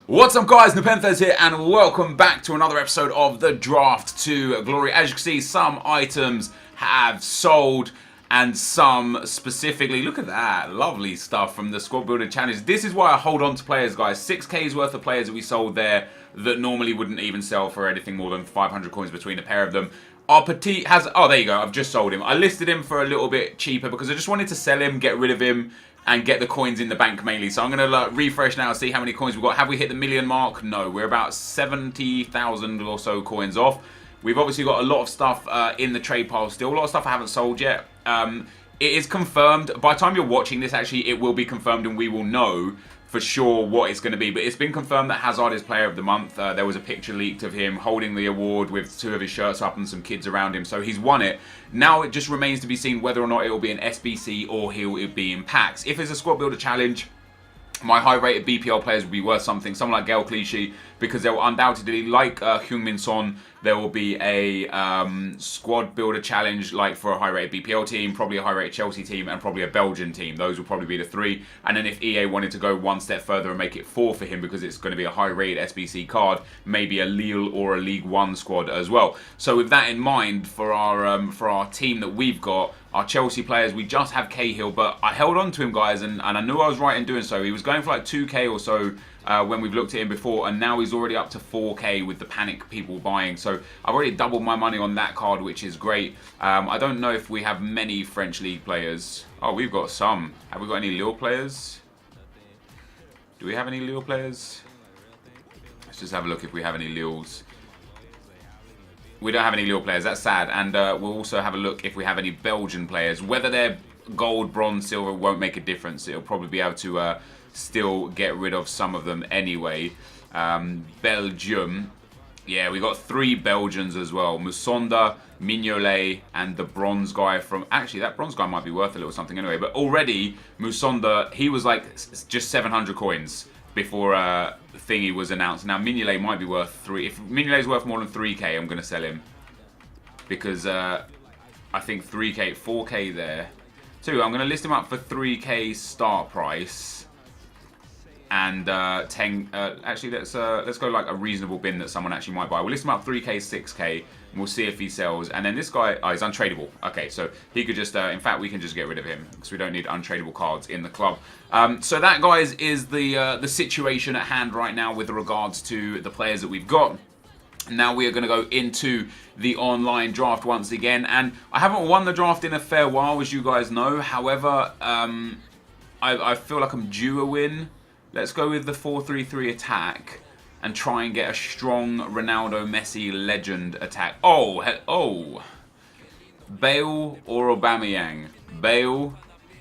What's up guys, NepentheZ here and welcome back to another episode of the Draft to Glory. As you can see, some items have sold and some specifically, look at that, lovely stuff from the Squad Builder Challenge. This is why I hold on to players, guys. 6K's worth of players that we sold there that normally wouldn't even sell for anything more than 500 coins between a pair of them. Our Petit has, oh there you go, I've just sold him. I listed him for a little bit cheaper because I just wanted to sell him, get rid of him, and get the coins in the bank mainly. So I'm going to refresh now, see how many coins we've got. Have we hit the million mark? No, we're about 70,000 or so coins off. We've obviously got a lot of stuff in the trade pile still. A lot of stuff I haven't sold yet. It is confirmed. By the time you're watching this, actually, it will be confirmed and we will know for sure what it's going to be. But it's been confirmed that Hazard is Player of the Month. There was a picture leaked of him holding the award with two of his shirts up and some kids around him. So he's won it. Now it just remains to be seen whether or not it will be an SBC or he'll be in packs. If it's a Squad Builder Challenge, my high-rated BPL players will be worth something. Someone like Gael Clichy, because they will undoubtedly, like Heung-min Son, there will be a Squad Builder Challenge, like for a high-rated BPL team, probably a high-rated Chelsea team, and probably a Belgian team. Those will probably be the three. And then if EA wanted to go one step further and make it 4 for him, because it's going to be a high-rated SBC card, maybe a Lille or a League One squad as well. So with that in mind, for our team that we've got, our Chelsea players, we just have Cahill, but I held on to him, guys, and I knew I was right in doing so. He was going for like 2k or so when we've looked at him before, and now he's already up to 4k with the panic people buying. So I've already doubled my money on that card, which is great. I don't know if we have many French League players. Oh, we've got some. Have we got any Lille players? Do we have any Lille players? Let's just have a look if we have any Lille's. We don't have any Lille players, that's sad. And we'll also have a look if we have any Belgian players. Whether they're gold, bronze, silver won't make a difference. It'll probably be able to still get rid of some of them anyway. Belgium. Yeah, we got 3 Belgians as well. Musonda, Mignolet, and the bronze guy from... Actually, that bronze guy might be worth a little something anyway. But already, Musonda, he was like just 700 coins before thingy was announced. Now Mignolet might be worth 3. If Mignolet's worth more than 3k, I'm going to sell him. Because I think 3k, 4k there. So I'm going to list him up for 3k start price. And 10, actually let's go like a reasonable bin that someone actually might buy. We'll list him up 3k, 6k, and we'll see if he sells. And then this guy, oh, he's untradeable. Okay, so he could just, in fact, we can just get rid of him because we don't need untradeable cards in the club. So that, guys, is the situation at hand right now with regards to the players that we've got. Now we are going to go into the online draft once again. And I haven't won the draft in a fair while, as you guys know. However, I feel like I'm due a win. Let's go with the 4-3-3 attack and try and get a strong Ronaldo Messi legend attack. Oh, Bale or Aubameyang? Bale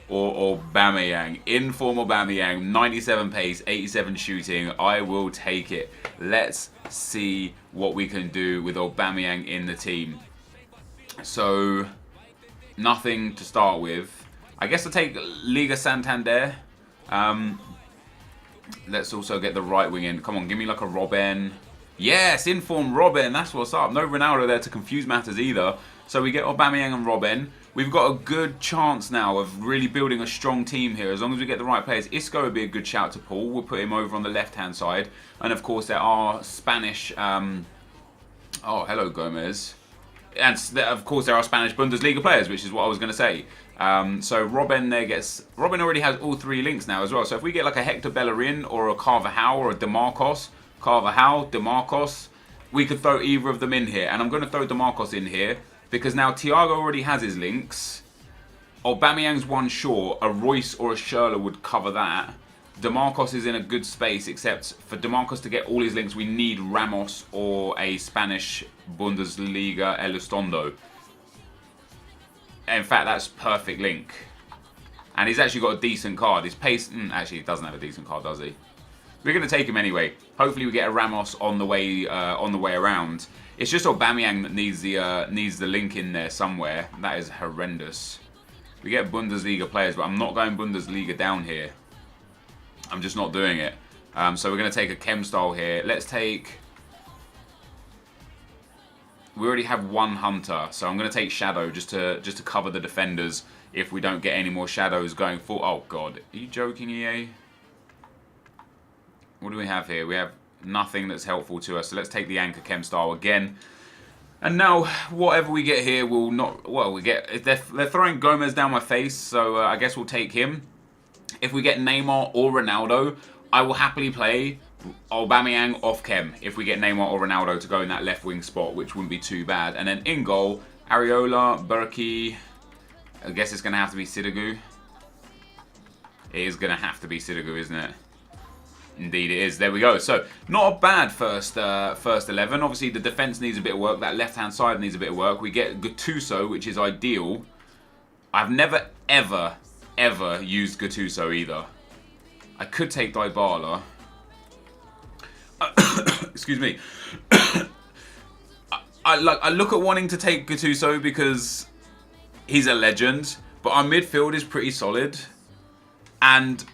or Aubameyang? Inform Aubameyang, 97 pace, 87 shooting. I will take it. Let's see what we can do with Aubameyang in the team. So, nothing to start with. I guess I'll take Liga Santander. Let's also get the right wing in. Come on, give me like a Robben. Yes, inform Robben. That's what's up. No Ronaldo there to confuse matters either. So we get Aubameyang and Robben. We've got a good chance now of really building a strong team here. As long as we get the right players. Isco would be a good shout to pull. We'll put him over on the left-hand side. And of course there are Spanish... oh, hello Gomez. And of course there are Spanish Bundesliga players, which is what I was going to say. So Robben there gets... Robben already has all 3 links now as well. So if we get like a Hector Bellerin or a Carvajal or a DeMarcos, Carvajal, DeMarcos, we could throw either of them in here. And I'm going to throw DeMarcos in here because now Thiago already has his links. Aubameyang's one short. A Royce or a Schürrle would cover that. DeMarcos is in a good space, except for DeMarcos to get all his links, we need Ramos or a Spanish Bundesliga Elizondo. In fact, that's perfect link. And he's actually got a decent card. His pace... actually, he doesn't have a decent card, does he? We're going to take him anyway. Hopefully we get a Ramos on the way around. It's just Aubameyang that needs the link in there somewhere. That is horrendous. We get Bundesliga players, but I'm not going Bundesliga down here. I'm just not doing it. So we're going to take a chem style here. Let's take... We already have one Hunter, so I'm going to take Shadow just to cover the defenders if we don't get any more Shadows going forward. Oh, God. Are you joking, EA? What do we have here? We have nothing that's helpful to us. So let's take the anchor chem style again. And now, whatever we get here will not... Well, we get... They're throwing Gomez down my face, so I guess we'll take him. If we get Neymar or Ronaldo, I will happily play Aubameyang off chem if we get Neymar or Ronaldo to go in that left wing spot, which wouldn't be too bad. And then in goal, Areola, Berkey... I guess it's going to have to be Sidigu. It is going to have to be Sidigu, isn't it? Indeed it is. There we go. So, not a bad first 11. Obviously, the defence needs a bit of work. That left-hand side needs a bit of work. We get Gattuso, which is ideal. I've never, ever, ever used Gattuso either. I could take Dybala. Excuse me. I look at wanting to take Gattuso because he's a legend, but our midfield is pretty solid. And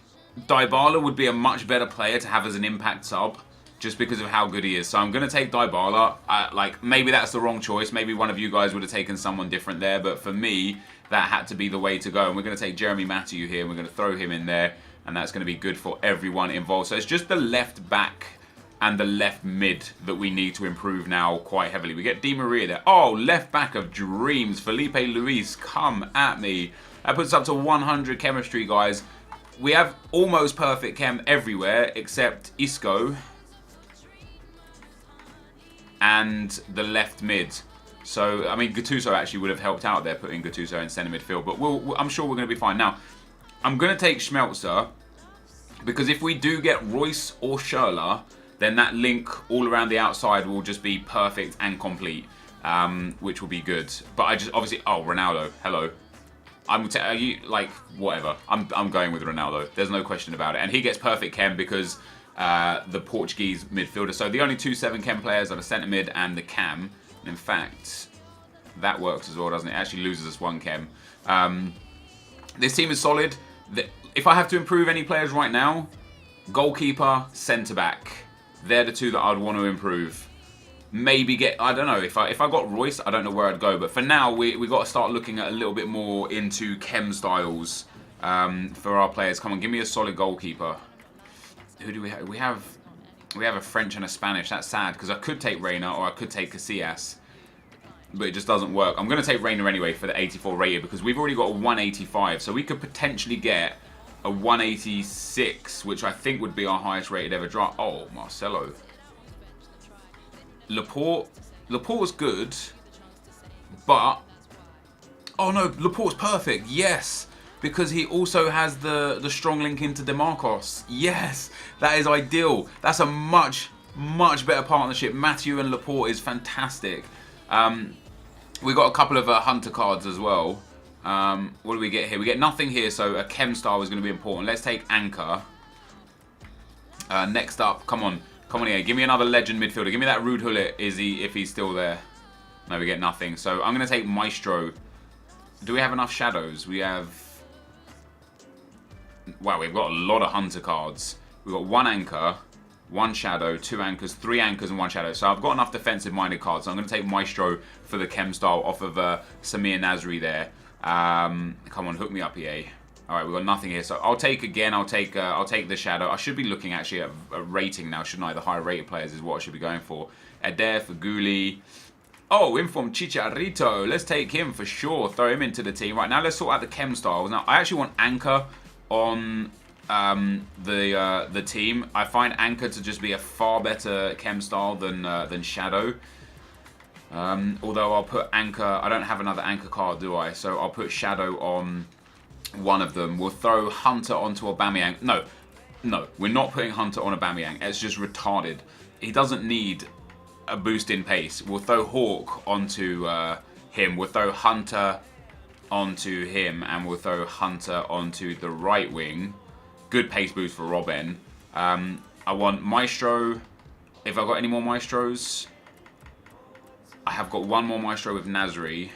Dybala would be a much better player to have as an impact sub just because of how good he is. So I'm going to take Dybala. Maybe that's the wrong choice. Maybe one of you guys would have taken someone different there. But for me, that had to be the way to go. And we're going to take Jeremy Matthew here. And we're going to throw him in there. And that's going to be good for everyone involved. So it's just the left back and the left mid that we need to improve now quite heavily. We get Di Maria there. Oh, left back of dreams. Felipe Luis, come at me. That puts us up to 100 chemistry, guys. We have almost perfect chem everywhere except Isco and the left mid. So, I mean, Gattuso actually would have helped out there, putting Gattuso in centre midfield. But I'm sure we're going to be fine. Now, I'm going to take Schmelzer because if we do get Royce or Schürrle, then that link all around the outside will just be perfect and complete, which will be good. But I just, obviously, oh, Ronaldo, hello. Whatever. I'm going with Ronaldo. There's no question about it. And he gets perfect chem because the Portuguese midfielder. So the only 2-7 chem players are the centre mid and the cam. And in fact, that works as well, doesn't it? It actually loses us 1 chem. This team is solid. If I have to improve any players right now, goalkeeper, centre back. They're the 2 that I'd want to improve. Maybe get, I don't know, if I got Royce, I don't know where I'd go. But for now, we got to start looking at a little bit more into chem styles for our players. Come on, give me a solid goalkeeper. Who do we have? We have a French and a Spanish. That's sad, because I could take Reina or I could take Casillas. But it just doesn't work. I'm going to take Reina anyway for the 84 rated, because we've already got a 185. So we could potentially get a 186, which I think would be our highest rated ever draft. Oh, Marcelo. Laporte's good, but oh no, Laporte's perfect. Yes, because he also has the strong link into DeMarcos. Yes, that is ideal. That's a much better partnership. Matthew and Laporte is fantastic. We got a couple of Hunter cards as well. What do we get here? We get nothing here, so a chem star is going to be important. Let's take Anchor. Next up, come on here. Give me another legend midfielder. Give me that Ruud Gullit, if he's still there. No, we get nothing. So I'm going to take Maestro. Do we have enough shadows? We have... Wow, we've got a lot of Hunter cards. We've got 1 anchor, 1 shadow, 2 anchors, 3 anchors and 1 shadow. So I've got enough defensive-minded cards. So I'm going to take Maestro for the chem style off of Samir Nasri there. Come on, hook me up, EA. Alright, we've got nothing here, so I'll take the shadow. I should be looking actually at a rating now, shouldn't I? The higher rated players is what I should be going for. Adair for Guli. Oh, Inform Chicharito. Let's take him for sure. Throw him into the team. Right, now let's sort out the chem styles. Now, I actually want Anchor on the team. I find Anchor to just be a far better chem style than Shadow. Although I'll put Anchor... I don't have another Anchor card, do I? So I'll put Shadow on... one of them. We'll throw Hunter onto Aubameyang. No, we're not putting Hunter on Aubameyang. It's just retarded. He doesn't need a boost in pace. We'll throw Hawk onto him. We'll throw Hunter onto him, and we'll throw Hunter onto the right wing. Good pace boost for Robin. I want Maestro. If I've got any more Maestros, I have got 1 more Maestro with Nasri.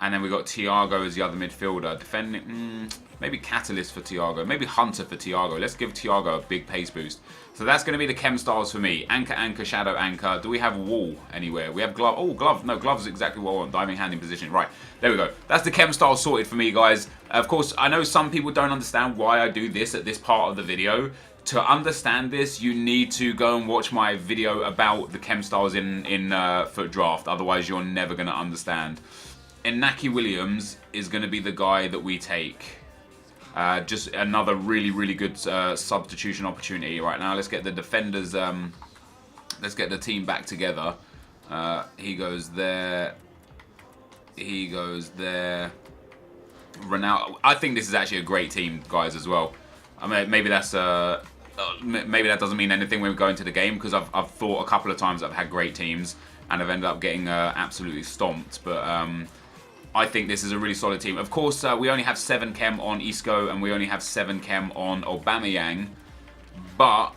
And then we got Thiago as the other midfielder. Defending, maybe Catalyst for Thiago. Maybe Hunter for Thiago. Let's give Thiago a big pace boost. So that's going to be the chem styles for me. Anchor, Anchor, Shadow, Anchor. Do we have Wall anywhere? We have Glove. Oh, Glove. No, Glove is exactly what I want. Diving hand in position. Right, there we go. That's the chem style sorted for me, guys. Of course, I know some people don't understand why I do this at this part of the video. To understand this, you need to go and watch my video about the chem styles in FUT Draft. Otherwise, you're never going to understand. Inaki Williams is going to be the guy that we take. Just another really good substitution opportunity right now. Let's get the defenders. Let's get the team back together. He goes there. He goes there. Ronaldo. I think this is actually a great team, guys, as well. I mean, maybe that's maybe that doesn't mean anything when we go into the game, because I've thought a couple of times I've had great teams and I've ended up getting absolutely stomped. But I think this is a really solid team. Of course, we only have 7 chem on Isco and we only have 7 chem on Aubameyang. But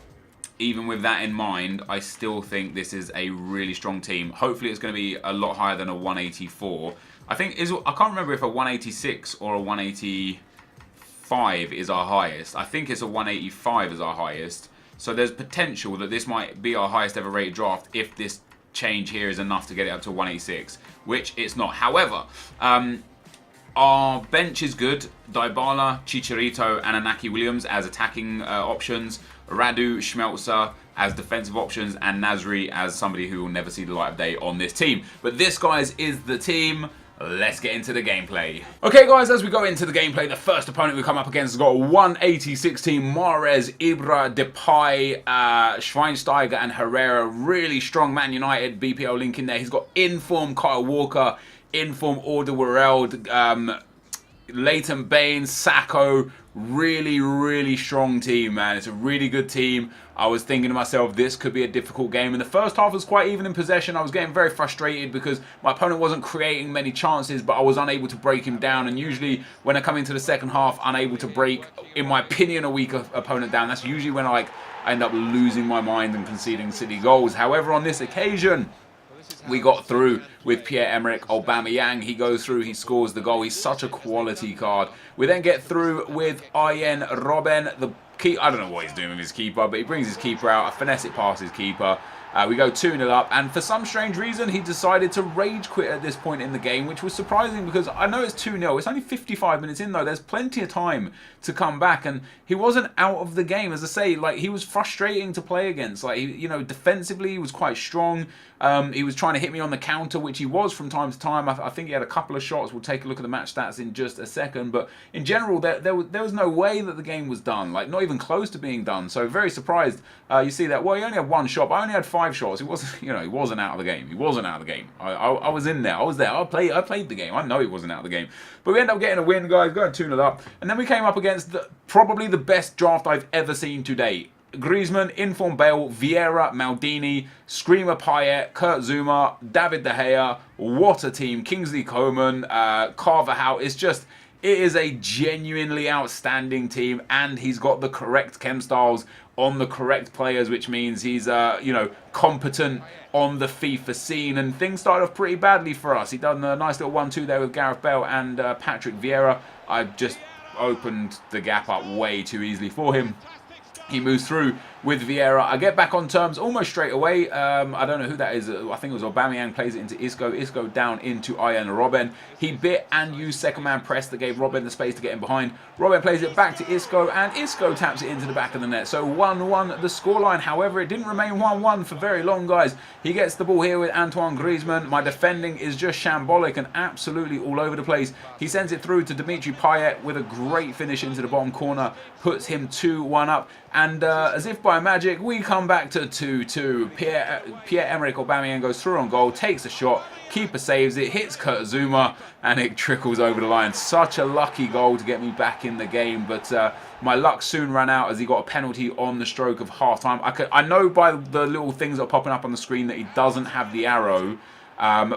even with that in mind, I still think this is a really strong team. Hopefully, it's going to be a lot higher than a 184. I can't remember if a 186 or a 185 is our highest. I think it's a 185 is our highest. So there's potential that this might be our highest ever rated draft if this change here is enough to get it up to 186, which it's not. However, our bench is good. Dybala, Chicharito, and Inaki Williams as attacking options. Radu, Schmelzer as defensive options, and Nasri as somebody who will never see the light of day on this team. But this, guys, is the team. Let's get into the gameplay. Okay, guys, as we go into the gameplay, the first opponent we come up against has got a 186 team. Mahrez, Ibra, Depay, Schweinsteiger, and Herrera. Really strong Man United BPL link in there. He's got in-form Kyle Walker, in-form Alderweireld, Leighton Baines, Sacco. Really strong team, man. It's a really good team. I was thinking to myself, this could be a difficult game. And the first half was quite even in possession. I was getting very frustrated because my opponent wasn't creating many chances, but I was unable to break him down. And usually when I come into the second half, unable to break, in my opinion, a weak opponent down, that's usually when I end up losing my mind and conceding silly goals. However, on this occasion, we got through with Pierre-Emerick Aubameyang. He goes through, he scores the goal. He's such a quality card. We then get through with Arjen Robben. I don't know what he's doing with his keeper, but he brings his keeper out. A finesse it past his keeper. We go 2-0 up, and for some strange reason, he decided to rage quit at this point in the game, which was surprising because I know it's 2-0. It's only 55 minutes in, though. There's plenty of time to come back, and he wasn't out of the game. As I say, like, he was frustrating to play against. Like, defensively, he was quite strong. He was trying to hit me on the counter, which he was from time to time. I think he had a couple of shots. We'll take a look at the match stats in just a second. But in general, there was no way that the game was done. Like, not even close to being done. So very surprised. You see that. Well, he only had 1 shot, but I only had 5 shots. He wasn't, he wasn't out of the game. He wasn't out of the game. I was in there. I was there. I played the game. I know he wasn't out of the game. But we ended up getting a win, guys. Going 2-0 up. And then we came up against probably the best draft I've ever seen to date. Griezmann, Inform Bale, Vieira, Maldini, Screamer Payet, Kurt Zouma, David De Gea. What a team. Kingsley Coman, Carvajal. It is a genuinely outstanding team, and he's got the correct chem styles on the correct players, which means he's, competent on the FIFA scene. And things started off pretty badly for us. He done a nice little 1-2 there with Gareth Bale and Patrick Vieira. I just opened the gap up way too easily for him. He moves through with Vieira. I get back on terms almost straight away. I don't know who that is. I think it was Aubameyang plays it into Isco. Isco down into Arjen Robben. He bit and used second man press that gave Robben the space to get in behind. Robben plays it back to Isco, and Isco taps it into the back of the net. So 1-1 the scoreline. However, it didn't remain 1-1 for very long, guys. He gets the ball here with Antoine Griezmann. My defending is just shambolic and absolutely all over the place. He sends it through to Dimitri Payet with a great finish into the bottom corner. Puts him 2-1 up. And as if by magic, we come back to 2-2. Pierre-Emerick Aubameyang goes through on goal, takes a shot, keeper saves it, hits Kurt Zouma, and it trickles over the line. Such a lucky goal to get me back in the game, but my luck soon ran out as he got a penalty on the stroke of half-time. I know by the little things that are popping up on the screen that he doesn't have the arrow,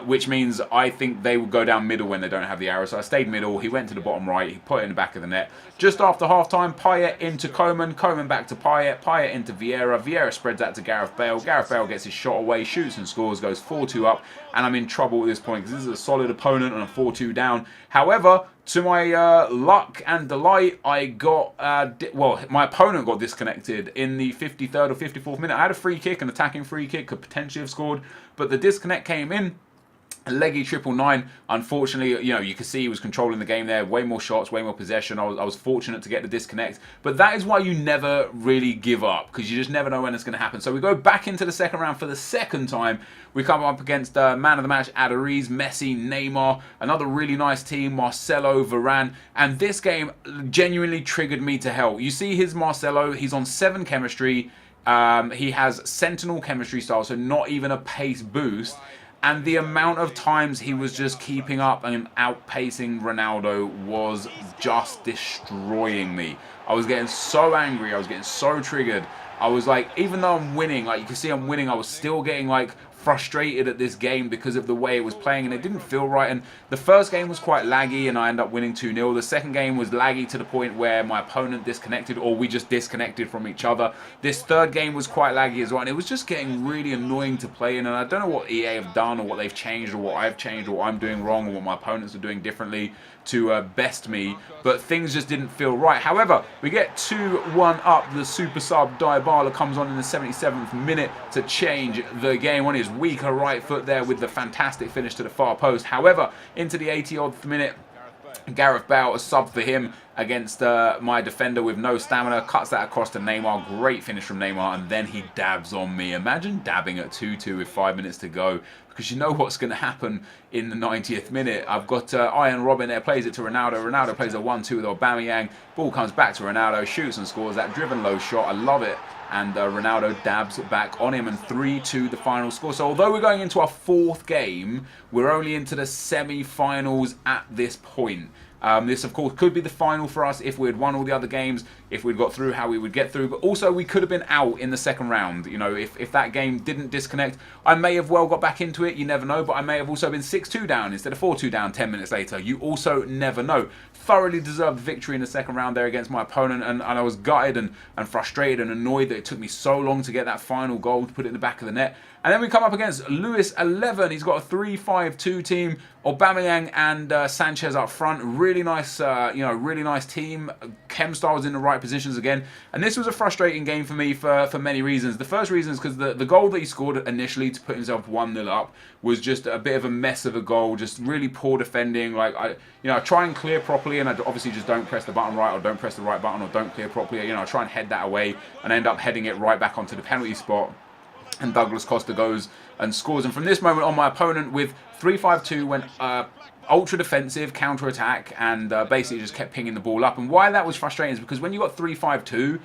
which means I think they will go down middle when they don't have the arrow. So I stayed middle. He went to the bottom right. He put it in the back of the net. Just after half-time, Payet into Coman. Coman back to Payet. Payet into Vieira. Vieira spreads that to Gareth Bale. Gareth Bale gets his shot away, shoots and scores, goes 4-2 up. And I'm in trouble at this point because this is a solid opponent and a 4-2 down. However, to my luck and delight, I got, my opponent got disconnected in the 53rd or 54th minute. I had a free kick, an attacking free kick, could potentially have scored, but the disconnect came in. Leggy 999, unfortunately, you know, you could see he was controlling the game there. Way more shots, way more possession. I was fortunate to get the disconnect. But that is why you never really give up, because you just never know when it's going to happen. So we go back into the second round for the second time. We come up against man of the match, Enquiries, Messi, Neymar. Another really nice team, Marcelo, Varane. And this game genuinely triggered me to hell. You see his Marcelo, he's on 7 chemistry. He has Sentinel chemistry style, so not even a pace boost. And the amount of times he was just keeping up and outpacing Ronaldo was just destroying me. I was getting so angry. I was getting so triggered. I was like, even though I'm winning, like you can see I'm winning, I was still getting like frustrated at this game because of the way it was playing, and it didn't feel right. And the first game was quite laggy and I ended up winning 2-0. The second game was laggy to the point where my opponent disconnected, or we just disconnected from each other. This third game was quite laggy as well, and it was just getting really annoying to play in. And I don't know what EA have done, or what they've changed, or what I've changed, or what I'm doing wrong, or what my opponents are doing differently to best me, but things just didn't feel right. However, we get 2-1 up. The super sub Dybala comes on in the 77th minute to change the game on his weaker right foot there with the fantastic finish to the far post. However, into the 80th minute, Gareth Bale, a sub for him against my defender with no stamina, cuts that across to Neymar. Great finish from Neymar, and then he dabs on me. Imagine dabbing at 2-2 with 5 minutes to go, because you know what's going to happen in the 90th minute. I've got Ian Robin there, plays it to Ronaldo. Ronaldo plays a 1-2 with Aubameyang. Ball comes back to Ronaldo, shoots and scores that driven low shot. I love it. And Ronaldo dabs back on him, and 3-2 the final score. So although we're going into our 4th game, we're only into the semi-finals at this point. This, of course, could be the final for us if we had won all the other games, if we'd got through how we would get through. But also, we could have been out in the second round. You know, if that game didn't disconnect, I may have well got back into it. You never know. But I may have also been 6-2 down instead of 4-2 down 10 minutes later. You also never know. Thoroughly deserved victory in the second round there against my opponent. And I was gutted and frustrated and annoyed that it took me so long to get that final goal to put it in the back of the net. And then we come up against Lewis 11. He's got a 3-5-2 team. Aubameyang and Sanchez up front. Really nice, really nice team. Chemstar was in the right positions again. And this was a frustrating game for me for many reasons. The first reason is because the goal that he scored initially to put himself 1-0 up was just a bit of a mess of a goal. Just really poor defending. Like I try and clear properly, and I obviously just don't press the button right, or don't press the right button, or don't clear properly. I try and head that away and end up heading it right back onto the penalty spot. And Douglas Costa goes and scores. And from this moment on, my opponent with 3-5-2 went ultra defensive, counter attack, and basically just kept pinging the ball up. And why that was frustrating is because when you got 3-5-2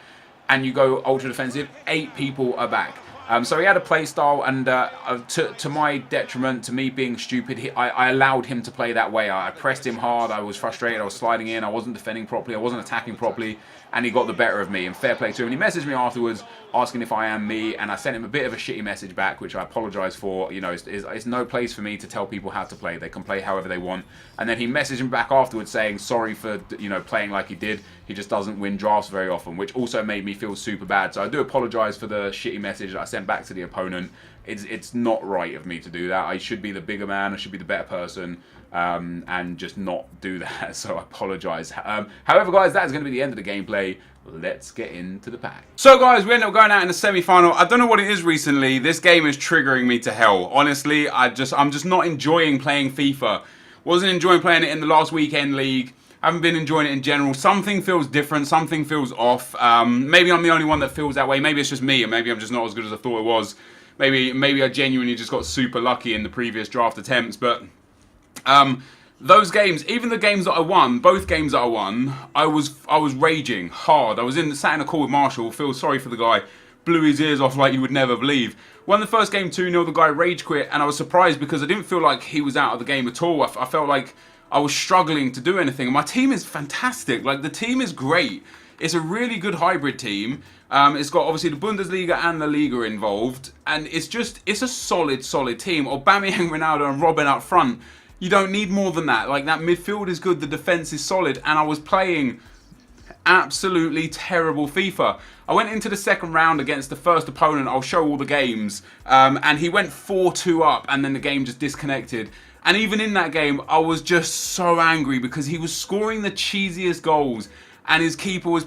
and you go ultra defensive, 8 people are back. So he had a play style, and to my detriment, to me being stupid, I allowed him to play that way. I pressed him hard, I was frustrated, I was sliding in, I wasn't defending properly, I wasn't attacking properly, and he got the better of me, and fair play to him. And he messaged me afterwards asking if I am me, and I sent him a bit of a shitty message back, which I apologise for. It's no place for me to tell people how to play. They can play however they want. And then he messaged me back afterwards saying sorry for playing like he did. He just doesn't win drafts very often, which also made me feel super bad. So I do apologise for the shitty message that I sent back to the opponent. It's not right of me to do that. I should be the bigger man. I should be the better person, and just not do that. So I apologise. However, guys, that is going to be the end of the gameplay. Let's get into the pack. So, guys, we ended up going out in the semi-final. I don't know what it is recently. This game is triggering me to hell. Honestly, I'm just not enjoying playing FIFA. Wasn't enjoying playing it in the last weekend league. Haven't been enjoying it in general. Something feels different. Something feels off. Maybe I'm the only one that feels that way. Maybe it's just me, and maybe I'm just not as good as I thought it was. Maybe I genuinely just got super lucky in the previous draft attempts. But those games, even the games that I won, both games that I won, I was raging hard. I was sat in a call with Marshall. Feel sorry for the guy. Blew his ears off like you would never believe. Won the first game 2-0. The guy rage quit, and I was surprised because I didn't feel like he was out of the game at all. I felt like I was struggling to do anything. And my team is fantastic. Like, the team is great. It's a really good hybrid team. It's got obviously the Bundesliga and the Liga involved, and it's a solid team. Aubameyang, Ronaldo, and Robin up front. You don't need more than that. Like, that midfield is good, the defense is solid, and I was playing absolutely terrible FIFA. I went into the second round against the first opponent. I'll show all the games, and he went 4-2 up, and then the game just disconnected. And even in that game, I was just so angry because he was scoring the cheesiest goals, and his keeper was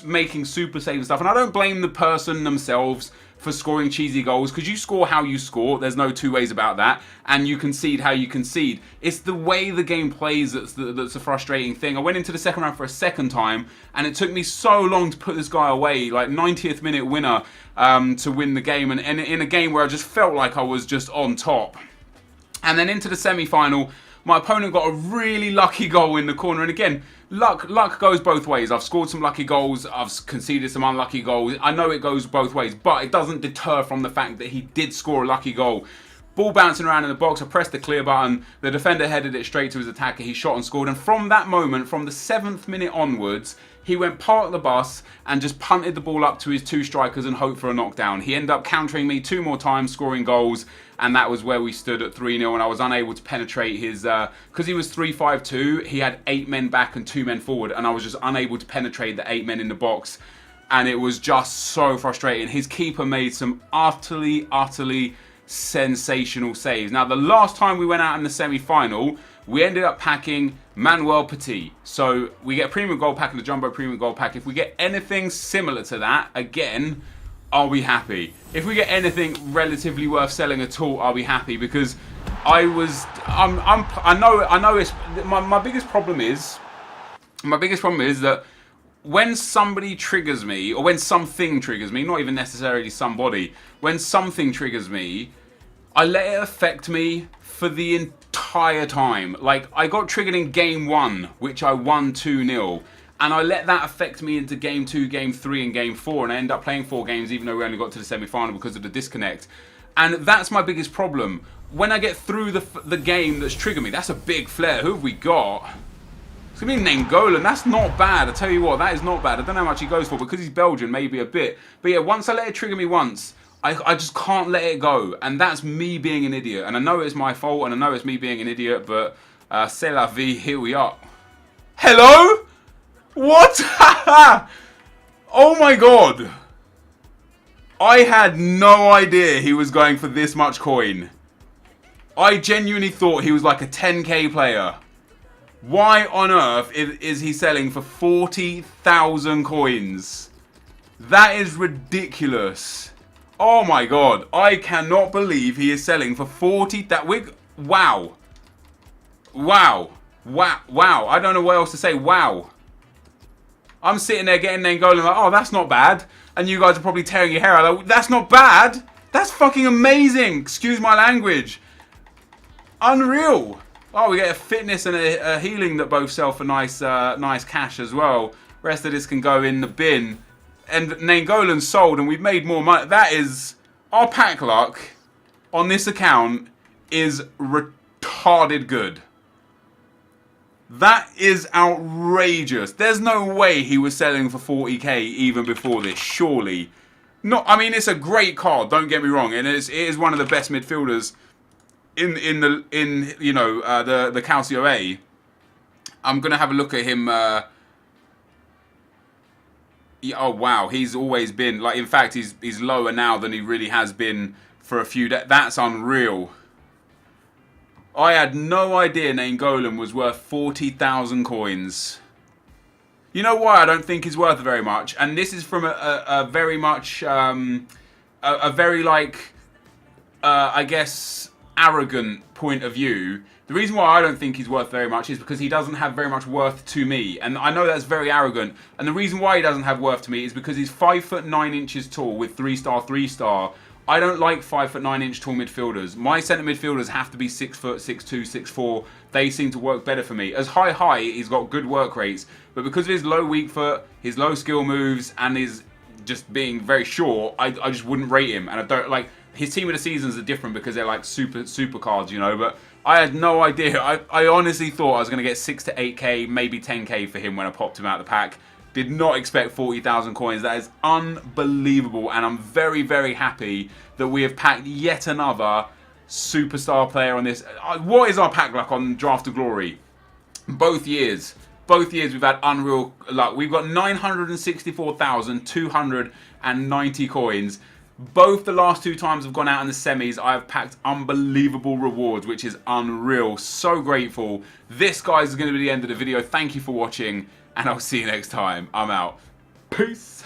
making super save and stuff. And I don't blame the person themselves for scoring cheesy goals, because you score how you score. There's no two ways about that. And you concede how you concede. It's the way the game plays that's a frustrating thing. I went into the second round for a second time, and it took me so long to put this guy away. Like 90th minute winner to win the game, and in a game where I just felt like I was just on top. And then into the semi-final, my opponent got a really lucky goal in the corner. And again, luck goes both ways. I've scored some lucky goals. I've conceded some unlucky goals. I know it goes both ways, but it doesn't deter from the fact that he did score a lucky goal. Ball bouncing around in the box, I pressed the clear button. The defender headed it straight to his attacker. He shot and scored. And from that moment, from the 7th minute onwards, he went park the bus and just punted the ball up to his two strikers and hoped for a knockdown. He ended up countering me 2 more times, scoring goals. And that was where we stood at 3-0, and I was unable to penetrate his... Because he was 3-5-2, he had 8 men back and 2 men forward, and I was just unable to penetrate the 8 men in the box. And it was just so frustrating. His keeper made some utterly sensational saves. Now, the last time we went out in the semi-final, we ended up packing Manuel Petit. So we get a premium gold pack and a jumbo premium gold pack. If we get anything similar to that, again, I'll be happy. If we get anything relatively worth selling at all, I'll be happy, because I know it's my biggest problem is that when somebody triggers me, or when something triggers me, not even necessarily somebody, when something triggers me, I let it affect me for the entire time. Like, I got triggered in game 1, which I won 2-0. And I let that affect me into game 2, game 3, and game 4. And I ended up playing 4 games, even though we only got to the semi-final because of the disconnect. And that's my biggest problem. When I get through the game that's triggered me, that's a big flare. Who have we got? It's going to be Nangolan. That's not bad. I tell you what, that is not bad. I don't know how much he goes for, because he's Belgian, maybe a bit. But yeah, once I let it trigger me once, I just can't let it go. And that's me being an idiot. And I know it's my fault, and I know it's me being an idiot, but c'est la vie, here we are. Hello? What? Oh my god. I had no idea he was going for this much coin. I genuinely thought he was like a 10k player. Why on earth is he selling for 40,000 coins? That is ridiculous. Oh my god. I cannot believe he is selling for 40... Wow. Wow. Wow. Wow. I don't know what else to say. Wow. I'm sitting there getting Nangolan like, oh, that's not bad. And you guys are probably tearing your hair out like, that's not bad. That's fucking amazing. Excuse my language. Unreal. Oh, we get a fitness and a healing that both sell for nice cash as well. Rest of this can go in the bin. And Nangolan's sold, and we've made more money. That is... Our pack luck on this account is retarded good. That is outrageous. There's no way he was selling for 40k even before this, surely. No, I mean, it's a great card, don't get me wrong, and it is one of the best midfielders in the Calcio A. I'm gonna have a look at him. Oh wow, he's always been like. In fact, he's lower now than he really has been for a few days. That's unreal. I had no idea Nangolan was worth 40,000 coins. You know why I don't think he's worth very much? And this is from a very much, a very like, I guess, arrogant point of view. The reason why I don't think he's worth very much is because he doesn't have very much worth to me. And I know that's very arrogant. And the reason why he doesn't have worth to me is because he's 5'9" tall with 3-star, 3-star. I don't like 5'9" tall midfielders. My centre midfielders have to be 6 foot, 6'2", 6'4". They seem to work better for me. As high, he's got good work rates, but because of his low weak foot, his low skill moves, and his just being very short, I just wouldn't rate him. And I don't like his team of the seasons are different because they're like super cards, you know. But I had no idea. I honestly thought I was going to get 6 to 8k, maybe 10k for him when I popped him out of the pack. Did not expect 40,000 coins. That is unbelievable. And I'm very happy that we have packed yet another superstar player on this. What is our pack luck on Draft to Glory? Both years we've had unreal luck. We've got 964,290 coins. Both the last 2 times I've gone out in the semis, I have packed unbelievable rewards, which is unreal. So grateful. This, guys, is going to be the end of the video. Thank you for watching. And I'll see you next time. I'm out. Peace.